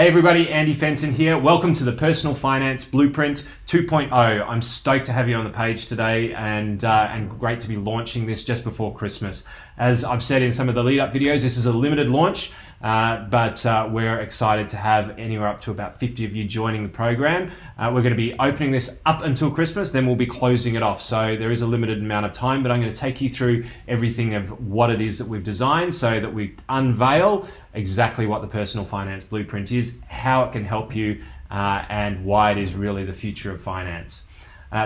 Hey everybody, Andy Fenton here. Welcome to the Personal Finance Blueprint 2.0. I'm stoked to have you on the page today and great to be launching this just before Christmas. As I've said in some of the lead up videos, this is a limited launch, but we're excited to have anywhere up to about 50 of you joining the program. We're going to be opening this up until Christmas, then we'll be closing it off. So there is a limited amount of time, but I'm going to take you through everything of what it is that we've designed so that we unveil exactly what the Personal Finance Blueprint is, how it can help you, and why it is really the future of finance.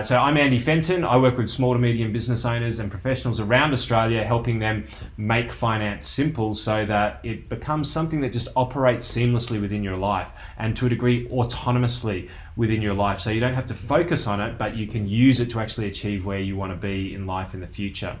So I'm Andy Fenton. I work with small to medium business owners and professionals around Australia, helping them make finance simple so that it becomes something that just operates seamlessly within your life and to a degree autonomously within your life. So you don't have to focus on it, but you can use it to actually achieve where you want to be in life in the future.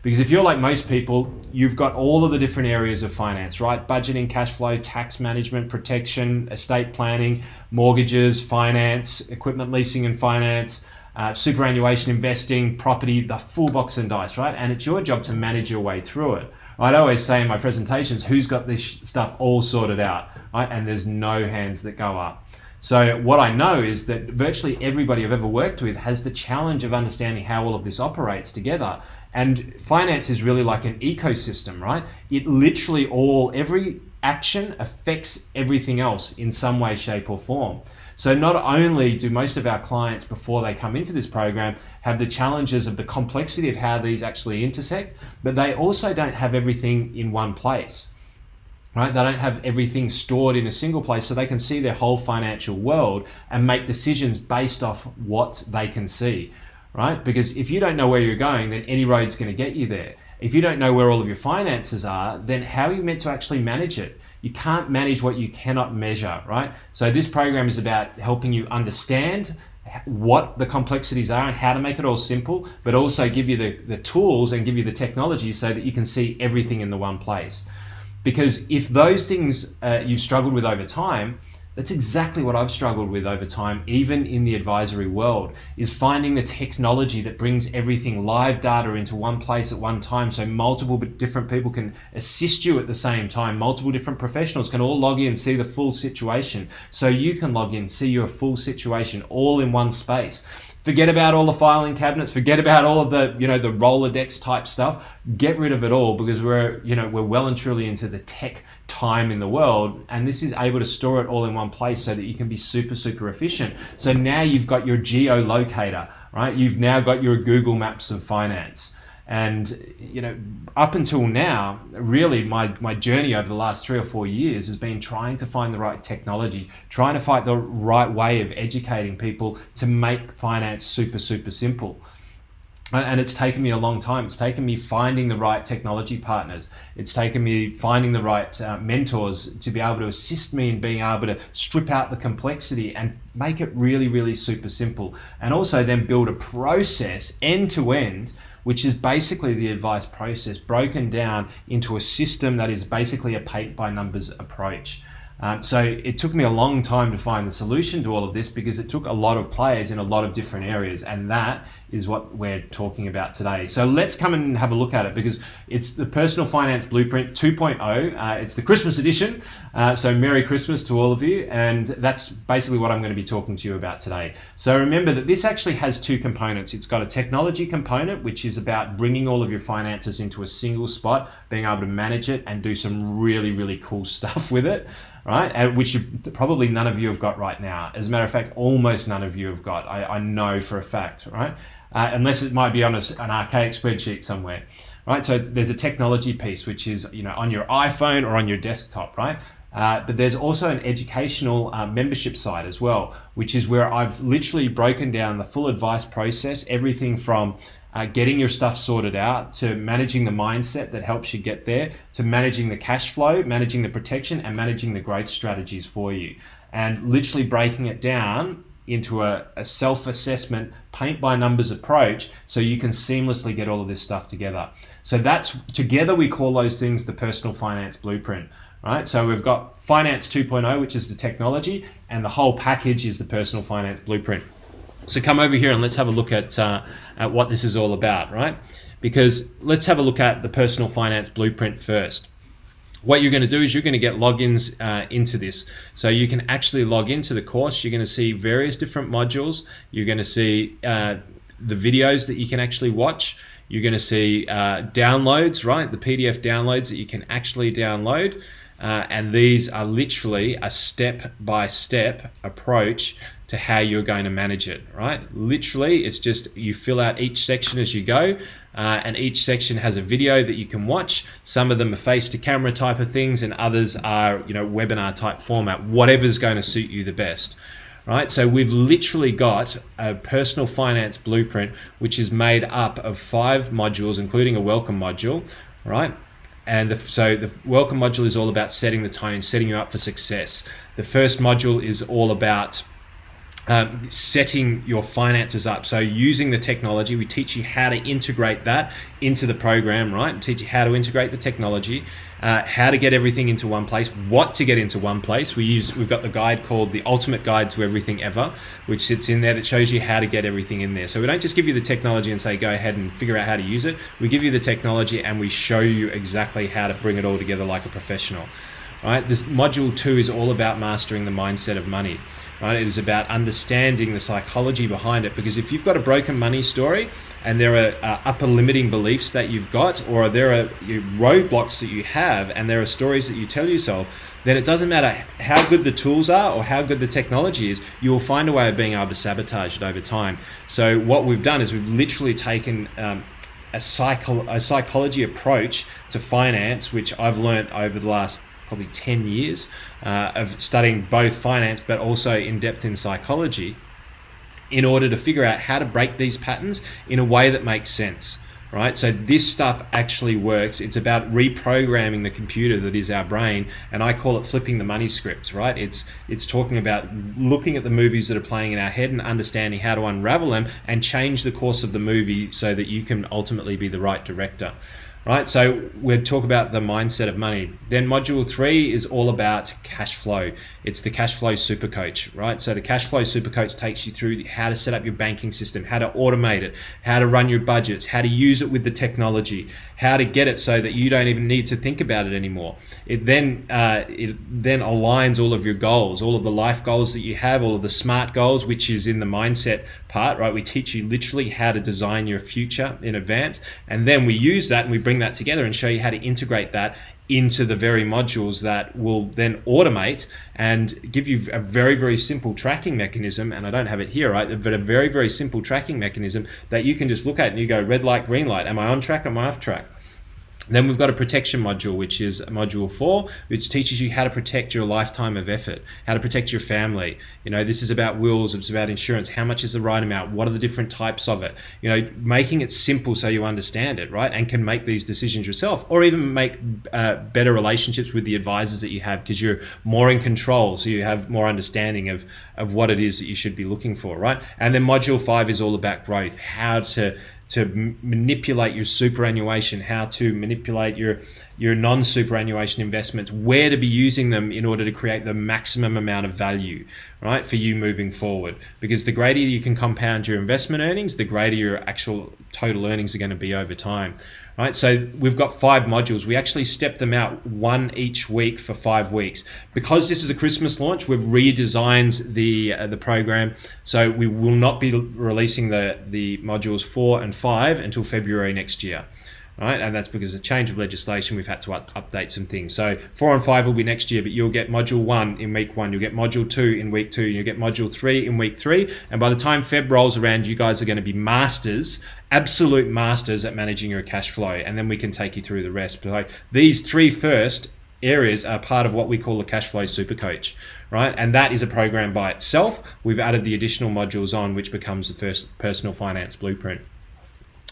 Because if you're like most people, you've got all of the different areas of finance, right? Budgeting, cash flow, tax management, protection, estate planning, mortgages, finance, equipment leasing and finance, superannuation investing, property, the full box and dice, right? And it's your job to manage your way through it. I'd always say in my presentations, who's got this stuff all sorted out, right? And there's no hands that go up. So what I know is that virtually everybody I've ever worked with has the challenge of understanding how all of this operates together. And finance is really like an ecosystem, right? It literally every action affects everything else in some way, shape or form. So not only do most of our clients before they come into this program have the challenges of the complexity of how these actually intersect, but they also don't have everything in one place, right? They don't have everything stored in a single place so they can see their whole financial world and make decisions based off what they can see, right? Because if you don't know where you're going, then any road's going to get you there. If you don't know where all of your finances are, then how are you meant to actually manage it? You can't manage what you cannot measure, right? So this program is about helping you understand what the complexities are and how to make it all simple, but also give you the tools and give you the technology so that you can see everything in the one place. Because if those things you've struggled with over time, that's exactly what I've struggled with over time, even in the advisory world, is finding the technology that brings everything live data into one place at one time so multiple different people can assist you at the same time. Multiple different professionals can all log in, see the full situation. So you can log in, see your full situation all in one space. Forget about all the filing cabinets, forget about all of the, the Rolodex type stuff. Get rid of it all because we're well and truly into the tech time in the world, and this is able to store it all in one place so that you can be super efficient. So now you've got your geolocator, right? You've now got your Google Maps of finance. And up until now, really my journey over the last 3 or 4 years has been trying to find the right technology, trying to find the right way of educating people to make finance super simple. And it's taken me a long time. It's taken me finding the right technology partners. It's taken me finding the right mentors to be able to assist me in being able to strip out the complexity and make it really super simple. And also then build a process end to end, which is basically the advice process broken down into a system that is basically a paint by numbers approach. So it took me a long time to find the solution to all of this because it took a lot of players in a lot of different areas, and that is what we're talking about today. So let's come and have a look at it because it's the Personal Finance Blueprint 2.0. It's the Christmas edition, so Merry Christmas to all of you, and that's basically what I'm going to be talking to you about today. So remember that this actually has two components. It's got a technology component, which is about bringing all of your finances into a single spot, being able to manage it and do some really cool stuff with it, right? Which probably none of you have got right now. As a matter of fact, almost none of you have got. I know for a fact, right? Unless it might be on an archaic spreadsheet somewhere, right? So there's a technology piece, which is on your iPhone or on your desktop, right? But there's also an educational membership side as well, which is where I've literally broken down the full advice process, everything from getting your stuff sorted out, to managing the mindset that helps you get there, to managing the cash flow, managing the protection, and managing the growth strategies for you. And literally breaking it down into a self-assessment, paint by numbers approach so you can seamlessly get all of this stuff together. So that's, together we call those things the Personal Finance Blueprint, right? So we've got Finance 2.0, which is the technology, and the whole package is the Personal Finance Blueprint. So come over here and let's have a look at what this is all about, right? Because let's have a look at the Personal Finance Blueprint first. what you're going to do is you're going to get logins into this. So you can actually log into the course. You're going to see various different modules. You're going to see the videos that you can actually watch. You're going to see downloads, right? The PDF downloads that you can actually download. And these are literally a step-by-step approach to how you're going to manage it, right? Literally, it's just you fill out each section as you go, and each section has a video that you can watch. Some of them are face-to-camera type of things, and others are, webinar type format, whatever's going to suit you the best. Right, so we've literally got a personal finance blueprint, which is made up of 5 modules, including a welcome module, right? And so the welcome module is all about setting the tone, setting you up for success. The first module is all about setting your finances up. So using the technology, we teach you how to integrate that into the program, right? And teach you how to integrate the technology, how to get everything into one place, what to get into one place. We've got the guide called the Ultimate Guide to Everything Ever, which sits in there that shows you how to get everything in there. So we don't just give you the technology and say, go ahead and figure out how to use it. We give you the technology and we show you exactly how to bring it all together like a professional. Right? This module 2 is all about mastering the mindset of money. Right? It is about understanding the psychology behind it, because if you've got a broken money story and there are upper limiting beliefs that you've got, or there are roadblocks that you have, and there are stories that you tell yourself, then it doesn't matter how good the tools are or how good the technology is, you will find a way of being able to sabotage it over time. So what we've done is we've literally taken a psychology approach to finance, which I've learned over the last probably 10 years of studying both finance but also in depth in psychology, in order to figure out how to break these patterns in a way that makes sense, right? So this stuff actually works. It's about reprogramming the computer that is our brain, and I call it flipping the money scripts, right? It's talking about looking at the movies that are playing in our head and understanding how to unravel them and change the course of the movie so that you can ultimately be the right director. Right, so we'll talk about the mindset of money. Then module 3 is all about cash flow. It's the cash flow super coach, right? So the cash flow super coach takes you through how to set up your banking system, how to automate it, how to run your budgets, how to use it with the technology, how to get it so that you don't even need to think about it anymore. It then aligns all of your goals, all of the life goals that you have, all of the SMART goals, which is in the mindset part, right? We teach you literally how to design your future in advance, and then we use that and we bring that together and show you how to integrate that into the very modules that will then automate and give you a very, very simple tracking mechanism. And I don't have it here, right? But a very, very simple tracking mechanism that you can just look at and you go, red light, green light. Am I on track? Am I off track? Then we've got a protection module, which is module 4, which teaches you how to protect your lifetime of effort, how to protect your family. This is about wills, it's about insurance. How much is the right amount? What are the different types of it? Making it simple so you understand it, right? And can make these decisions yourself, or even make better relationships with the advisors that you have, because you're more in control, so you have more understanding of what it is that you should be looking for, right? And then module 5 is all about growth, how to manipulate your superannuation, how to manipulate your non-superannuation investments, where to be using them in order to create the maximum amount of value, right, for you moving forward. Because the greater you can compound your investment earnings, the greater your actual total earnings are going to be over time. Right, so we've got 5 modules. We actually step them out one each week for 5 weeks. Because this is a Christmas launch, we've redesigned the program, so we will not be releasing the modules 4 and 5 until February next year. Right, and that's because of change of legislation. We've had to update some things. So 4 and 5 will be next year, but you'll get module 1 in week 1, you'll get module 2 in week 2, you'll get module 3 in week 3, and by the time Feb rolls around, you guys are going to be masters, absolute masters at managing your cash flow, and then we can take you through the rest. So these 3 first areas are part of what we call the cash flow super coach, right? And that is a program by itself. We've added the additional modules on, which becomes the first personal finance blueprint.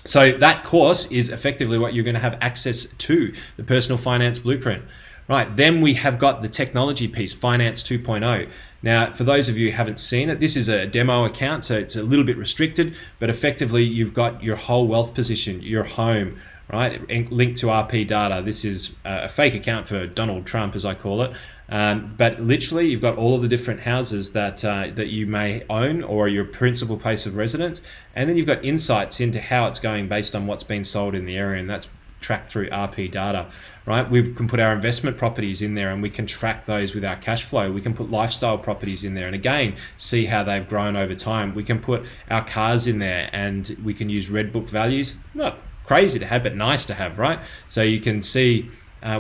So that course is effectively what you're going to have access to, the personal finance blueprint. Right, then we have got the technology piece, Finance 2.0. Now, for those of you who haven't seen it, this is a demo account, so it's a little bit restricted, but effectively you've got your whole wealth position, your home, right, linked to RP data. This is a fake account for Donald Trump, as I call it. But literally, you've got all of the different houses that you may own, or your principal place of residence, and then you've got insights into how it's going based on what's been sold in the area, and that's track through RP data, right? We can put our investment properties in there and we can track those with our cash flow. We can put lifestyle properties in there and again, see how they've grown over time. We can put our cars in there and we can use red book values. Not crazy to have, but nice to have, right? So you can see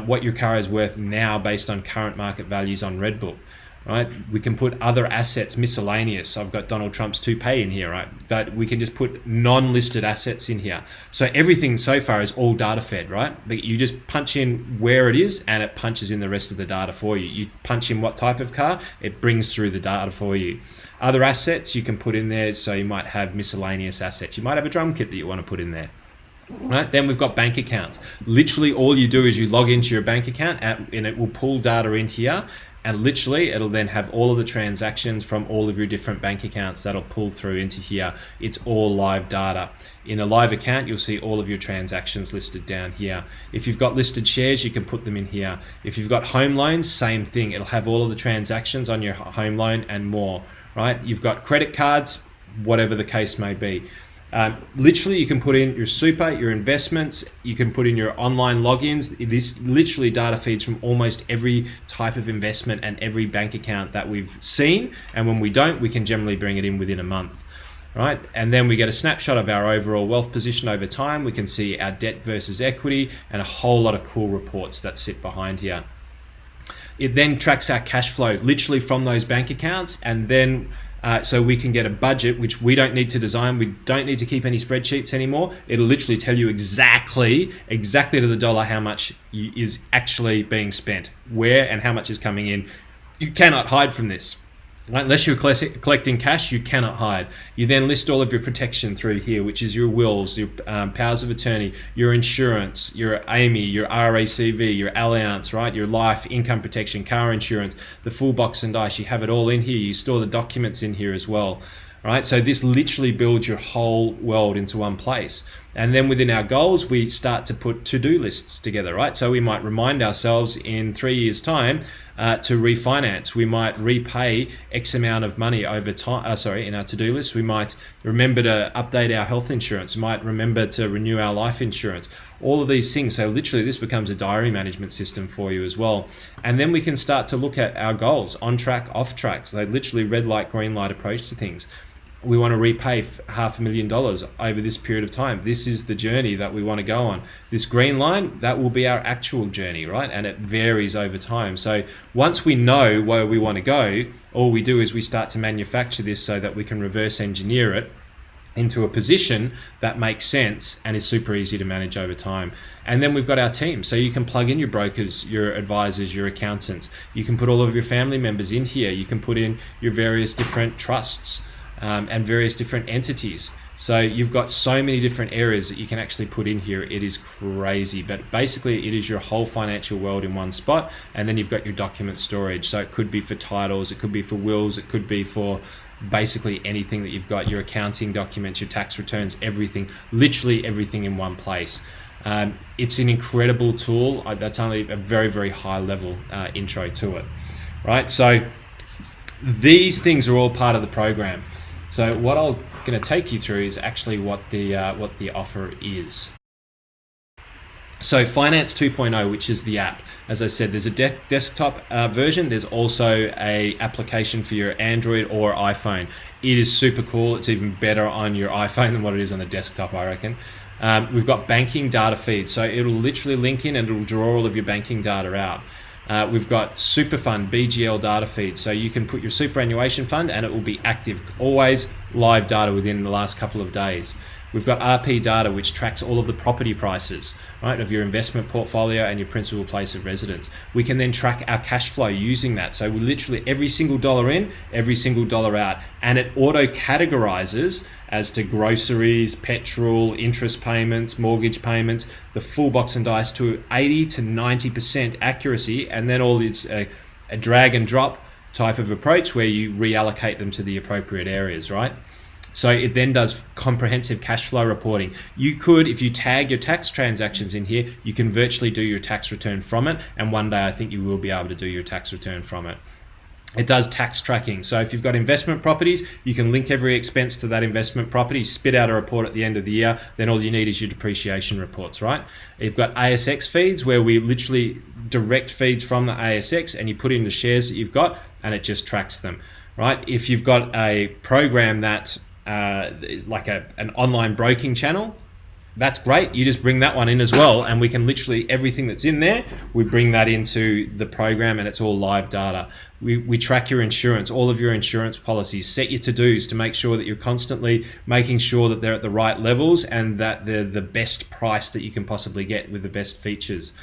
what your car is worth now based on current market values on Redbook, right? We can put other assets, miscellaneous. I've got Donald Trump's toupee in here, right? But we can just put non-listed assets in here. So everything so far is all data fed, right? But you just punch in where it is and it punches in the rest of the data for you. You punch in what type of car, it brings through the data for you. Other assets you can put in there. So you might have miscellaneous assets. You might have a drum kit that you want to put in there. Right, then we've got bank accounts. Literally all you do is you log into your bank account and it will pull data in here, and literally it'll then have all of the transactions from all of your different bank accounts that'll pull through into here. It's all live data. In a live account, you'll see all of your transactions listed down here. If you've got listed shares, you can put them in here. If you've got home loans, same thing. It'll have all of the transactions on your home loan and more, right? You've got credit cards, whatever the case may be. Literally, you can put in your super, your investments, you can put in your online logins. This literally data feeds from almost every type of investment and every bank account that we've seen. And when we don't, we can generally bring it in within a month, right? And then we get a snapshot of our overall wealth position over time. We can see our debt versus equity and a whole lot of cool reports that sit behind here. It then tracks our cash flow literally from those bank accounts, and then so we can get a budget, which we don't need to design. We don't need to keep any spreadsheets anymore. It'll literally tell you exactly to the dollar how much is actually being spent, where and how much is coming in. You cannot hide from this. Right? Unless you're collecting cash, you cannot hide. You then list all of your protection through here, which is your wills, your powers of attorney, your insurance, your AMI, your RACV, your allowance, right? Your life, income protection, car insurance, the full box and dice. You have it all in here. You store the documents in here as well. Right? So this literally builds your whole world into one place. And then within our goals, we start to put to-do lists together, right? So we might remind ourselves in 3 years' time to refinance. We might repay X amount of money over time. In our to-do list, we might remember to update our health insurance. We might remember to renew our life insurance. All of these things. So literally this becomes a diary management system for you as well. And then we can start to look at our goals, on track, off track. So literally red light, green light approach to things. We want to repay $500,000 over this period of time. This is the journey that we want to go on. This green line, that will be our actual journey, right? And it varies over time. So once we know where we want to go, all we do is we start to manufacture this so that we can reverse engineer it into a position that makes sense and is super easy to manage over time. And then we've got our team. So you can plug in your brokers, your advisors, your accountants. You can put all of your family members in here. You can put in your various different trusts. And various different entities. So you've got so many different areas that you can actually put in here. It is crazy, but basically it is your whole financial world in one spot. And then you've got your document storage. So it could be for titles, it could be for wills, it could be for basically anything that you've got, your accounting documents, your tax returns, everything, literally everything in one place. It's an incredible tool. That's only a very, very high level intro to it, right? So these things are all part of the program. So what I'm going to take you through is actually what the offer is. So Finance 2.0, which is the app. As I said, there's a desktop version. There's also a application for your Android or iPhone. It is super cool. It's even better on your iPhone than what it is on the desktop, I reckon. We've got banking data feed. So it'll literally link in and it'll draw all of your banking data out. We've got super fund BGL data feed, so you can put your superannuation fund and it will be active, always live data within the last couple of days. We've got RP data, which tracks all of the property prices, right, of your investment portfolio and your principal place of residence. We can then track our cash flow using that. So we literally every single dollar in, every single dollar out, and it auto categorizes as to groceries, petrol, interest payments, mortgage payments, the full box and dice to 80 to 90% accuracy, and then all it's a drag and drop type of approach where you reallocate them to the appropriate areas, right? So it then does comprehensive cash flow reporting. You could, if you tag your tax transactions in here, you can virtually do your tax return from it. And one day I think you will be able to do your tax return from it. It does tax tracking. So if you've got investment properties, you can link every expense to that investment property, spit out a report at the end of the year, then all you need is your depreciation reports, right? You've got ASX feeds where we literally direct feeds from the ASX and you put in the shares that you've got and it just tracks them, right? If you've got a program that is like an online broking channel, that's great. You just bring that one in as well, and we can literally, everything that's in there, we bring that into the program and it's all live data. We track your insurance, all of your insurance policies, set your to-dos to make sure that you're constantly making sure that they're at the right levels and that they're the best price that you can possibly get with the best features.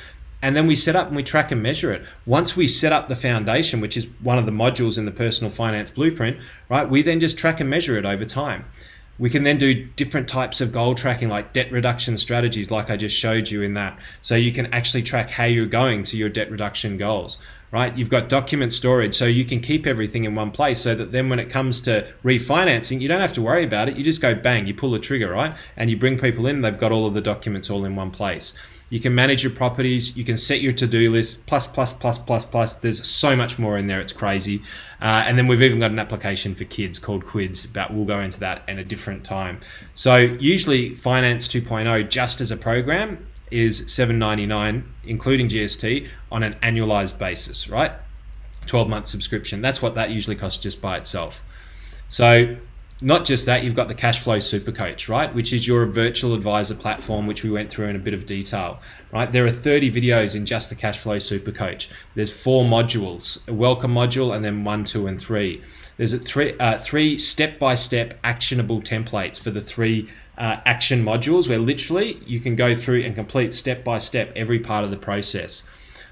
And then we set up and we track and measure it. Once we set up the foundation, which is one of the modules in the personal finance blueprint, right, we then just track and measure it over time. We can then do different types of goal tracking, like debt reduction strategies, like I just showed you in that. So you can actually track how you're going to your debt reduction goals, right? You've got document storage, so you can keep everything in one place so that then when it comes to refinancing, you don't have to worry about it. You just go bang, you pull the trigger, right? And you bring people in, they've got all of the documents all in one place. You can manage your properties, you can set your to-do list, plus. There's so much more in there, it's crazy. And then we've even got an application for kids called Quids, but we'll go into that in a different time. So usually Finance 2.0, just as a program, is $7.99, including GST, on an annualized basis, right? 12-month subscription. That's what that usually costs just by itself. So not just that, you've got the Cashflow Super Coach, right? Which is your virtual advisor platform, which we went through in a bit of detail, right? There are 30 videos in just the Cashflow Super Coach. There's 4 modules, a welcome module, and then 1, 2, and 3. There's three step-by-step actionable templates for the 3 action modules where literally you can go through and complete step-by-step every part of the process.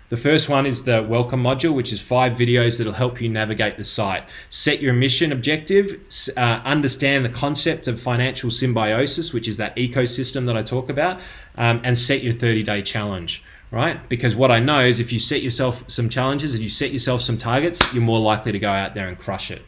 The first one is the welcome module, which is 5 videos that'll help you navigate the site. Set your mission objective, understand the concept of financial symbiosis, which is that ecosystem that I talk about, and set your 30-day challenge, right? Because what I know is if you set yourself some challenges and you set yourself some targets, you're more likely to go out there and crush it.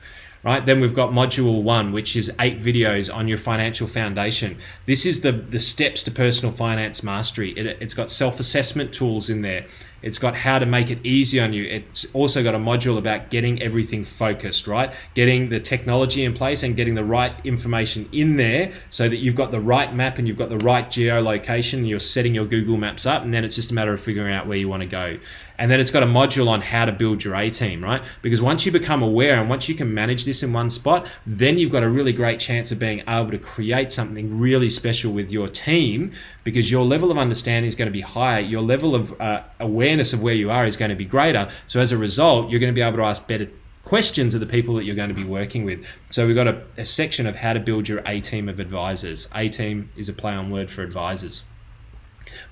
Right, then we've got module 1, which is 8 videos on your financial foundation. This is the steps to personal finance mastery. It's got self-assessment tools in there. It's got how to make it easy on you. It's also got a module about getting everything focused, right? Getting the technology in place and getting the right information in there so that you've got the right map and you've got the right geolocation and you're setting your Google Maps up, and then it's just a matter of figuring out where you want to go. And then it's got a module on how to build your A-team, right? Because once you become aware and once you can manage this in one spot, then you've got a really great chance of being able to create something really special with your team, because your level of understanding is going to be higher. Your level of awareness of where you are is going to be greater. So as a result, you're going to be able to ask better questions of the people that you're going to be working with. So we've got a section of how to build your A-team of advisors. A-team is a play on word for advisors.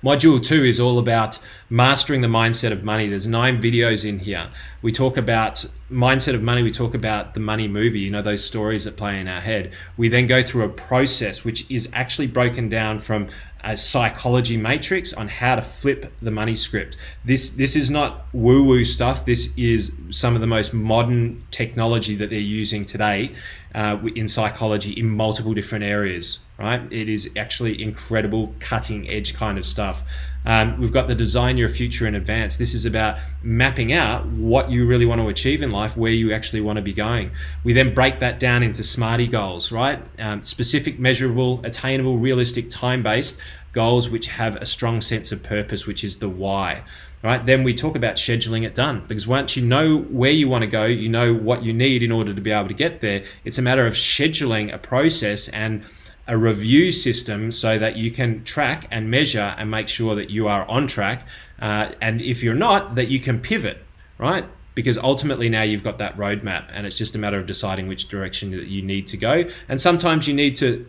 Module 2 is all about mastering the mindset of money. There's 9 videos in here. We talk about mindset of money. We talk about the money movie, you know, those stories that play in our head. We then go through a process which is actually broken down from a psychology matrix on how to flip the money script. This is not woo-woo stuff. This is some of the most modern technology that they're using today in psychology in multiple different areas, right? It is actually incredible, cutting edge kind of stuff. We've got the design your future in advance. This is about mapping out what you really want to achieve in life, where you actually want to be going. We then break that down into SMARTY goals, right? Specific, measurable, attainable, realistic, time-based goals which have a strong sense of purpose, which is the why. Right? Then we talk about scheduling it done, because once you know where you want to go, you know what you need in order to be able to get there. It's a matter of scheduling a process and a review system so that you can track and measure and make sure that you are on track. And if you're not, that you can pivot, right? Because ultimately now you've got that roadmap and it's just a matter of deciding which direction that you need to go. And sometimes you need to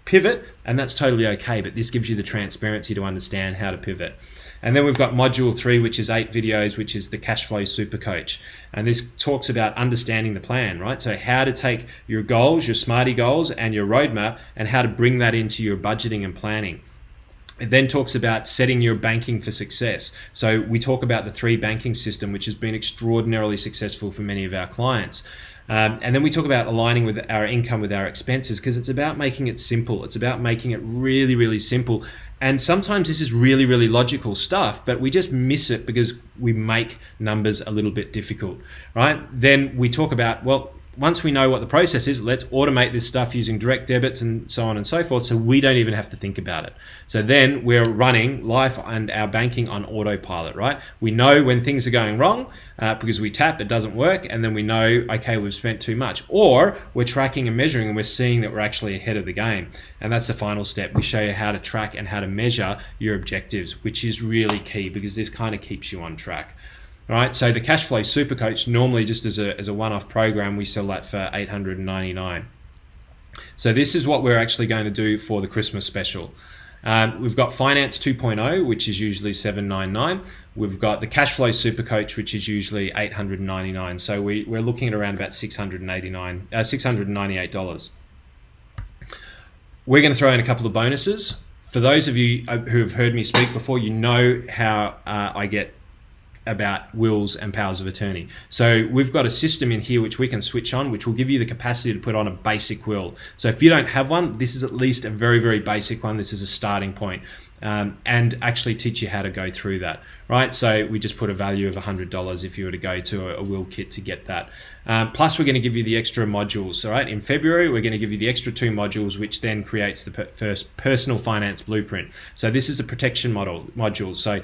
pivot, and that's totally okay, but this gives you the transparency to understand how to pivot. And then we've got module 3, which is 8 videos, which is the Cashflow Super Coach. And this talks about understanding the plan, right? So how to take your goals, your SMARTY goals, and your roadmap, and how to bring that into your budgeting and planning. It then talks about setting your banking for success. So we talk about the 3 banking system, which has been extraordinarily successful for many of our clients. And then we talk about aligning with our income with our expenses, because it's about making it simple. It's about making it really, really simple. And sometimes this is really, really logical stuff, but we just miss it because we make numbers a little bit difficult, right? Then we talk about, well, once we know what the process is, let's automate this stuff using direct debits and so on and so forth, so we don't even have to think about it. So then we're running life and our banking on autopilot, right? We know when things are going wrong because we tap, it doesn't work, and then we know, okay, we've spent too much. Or we're tracking and measuring and we're seeing that we're actually ahead of the game. And that's the final step. We show you how to track and how to measure your objectives, which is really key because this kind of keeps you on track. All right, so the Cash Flow Super Coach, normally just as a one-off program, we sell that for $899. So this is what we're actually going to do for the Christmas special. We've got Finance 2.0, which is usually $799. We've got the Cash Flow Super Coach, which is usually $899. So we're looking at around about $698. We're going to throw in a couple of bonuses. For those of you who have heard me speak before, you know how I get about wills and powers of attorney. So we've got a system in here which we can switch on, which will give you the capacity to put on a basic will. So if you don't have one, this is at least a very, very basic one. This is a starting point. And actually teach you how to go through that, right? So we just put a value of $100 if you were to go to a will kit to get that. Plus we're going to give you the extra modules, all right? In February, we're going to give you the extra 2 modules, which then creates the first personal finance blueprint. So this is a protection module. So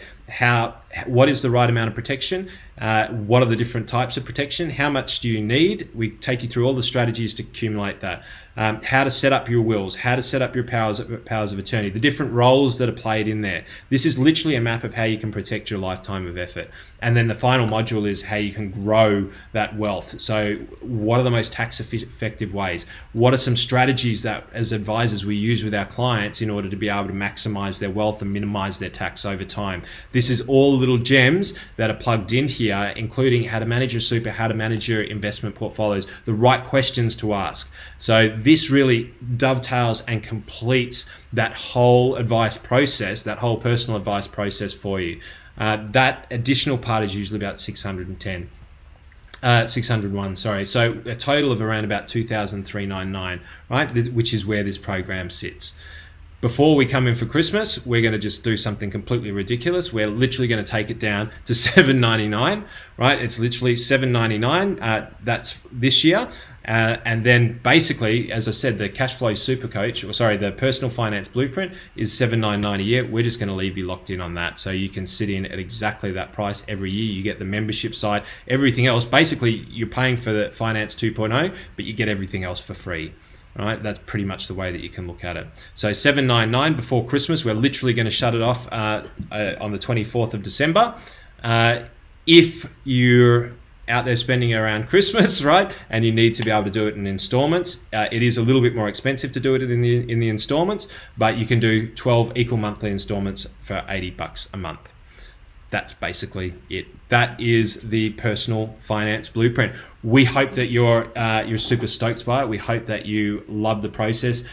what is the right amount of protection? What are the different types of protection? How much do you need? We take you through all the strategies to accumulate that. How to set up your wills, how to set up your powers of attorney, the different roles that are played in there. This is literally a map of how you can protect your lifetime of effort. And then the final module is how you can grow that wealth. So what are the most tax effective ways? What are some strategies that as advisors we use with our clients in order to be able to maximize their wealth and minimize their tax over time? This is all little gems that are plugged in here, including how to manage your super, how to manage your investment portfolios, the right questions to ask. So this really dovetails and completes that whole advice process, that whole personal advice process for you. That additional part is usually about 601, sorry. So a total of around about 2,399, right? Which is where this program sits. Before we come in for Christmas, we're going to just do something completely ridiculous. We're literally going to take it down to $799, right? It's literally $799. That's this year. And then basically, as I said, the Cash Flow Super Coach, the Personal Finance Blueprint is $799 a year. We're just going to leave you locked in on that. So you can sit in at exactly that price every year. You get the membership side, everything else. Basically, you're paying for the Finance 2.0, but you get everything else for free. Right, that's pretty much the way that you can look at it. So $799 before Christmas. We're literally going to shut it off on the 24th of December. If you're out there spending around Christmas, right, and you need to be able to do it in installments, it is a little bit more expensive to do it in the installments, but you can do 12 equal monthly installments for $80 a month. That's basically it. That is the Personal Finance Blueprint. We hope that you're super stoked by it. We hope that you love the process.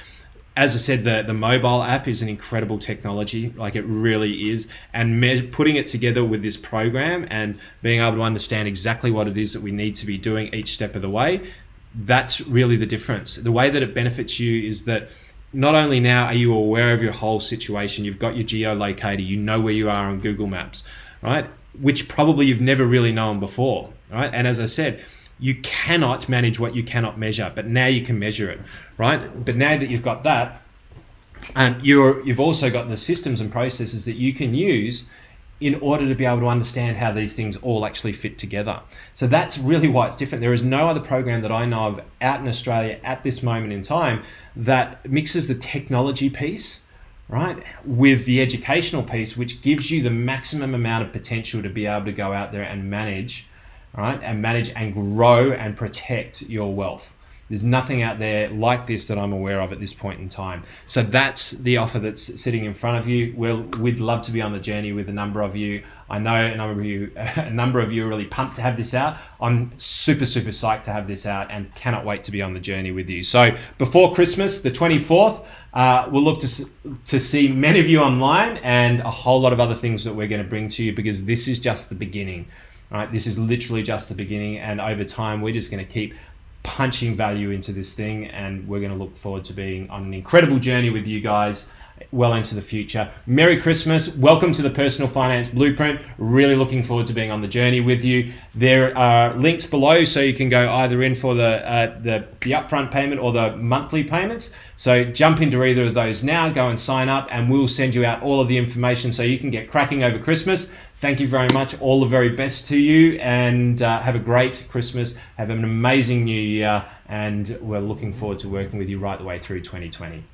As I said, the mobile app is an incredible technology, like it really is. And putting it together with this program and being able to understand exactly what it is that we need to be doing each step of the way, that's really the difference. The way that it benefits you is that not only now are you aware of your whole situation, you've got your geolocator, you know where you are on Google Maps, right? Which probably you've never really known before, right? And as I said, you cannot manage what you cannot measure, but now you can measure it, right? But now that you've got that, you've also got the systems and processes that you can use in order to be able to understand how these things all actually fit together. So that's really why it's different. There is no other program that I know of out in Australia at this moment in time that mixes the technology piece, right, with the educational piece, which gives you the maximum amount of potential to be able to go out there and manage, right, and manage and grow and protect your wealth. There's nothing out there like this that I'm aware of at this point in time. So that's the offer that's sitting in front of you. We'd love to be on the journey with a number of you. I know a number of you are really pumped to have this out. I'm super, super psyched to have this out and cannot wait to be on the journey with you. So before Christmas, the 24th, we'll look to see many of you online and a whole lot of other things that we're going to bring to you, because this is just the beginning, right? This is literally just the beginning, and over time, we're just going to keep punching value into this thing, and we're going to look forward to being on an incredible journey with you guys well into the future. Merry Christmas. Welcome to the Personal Finance Blueprint. Really looking forward to being on the journey with you. There are links below so you can go either in for the upfront payment or the monthly payments. So jump into either of those now, go and sign up, and we'll send you out all of the information so you can get cracking over Christmas. Thank you very much. All the very best to you, and have a great Christmas. Have an amazing new year, and we're looking forward to working with you right the way through 2020.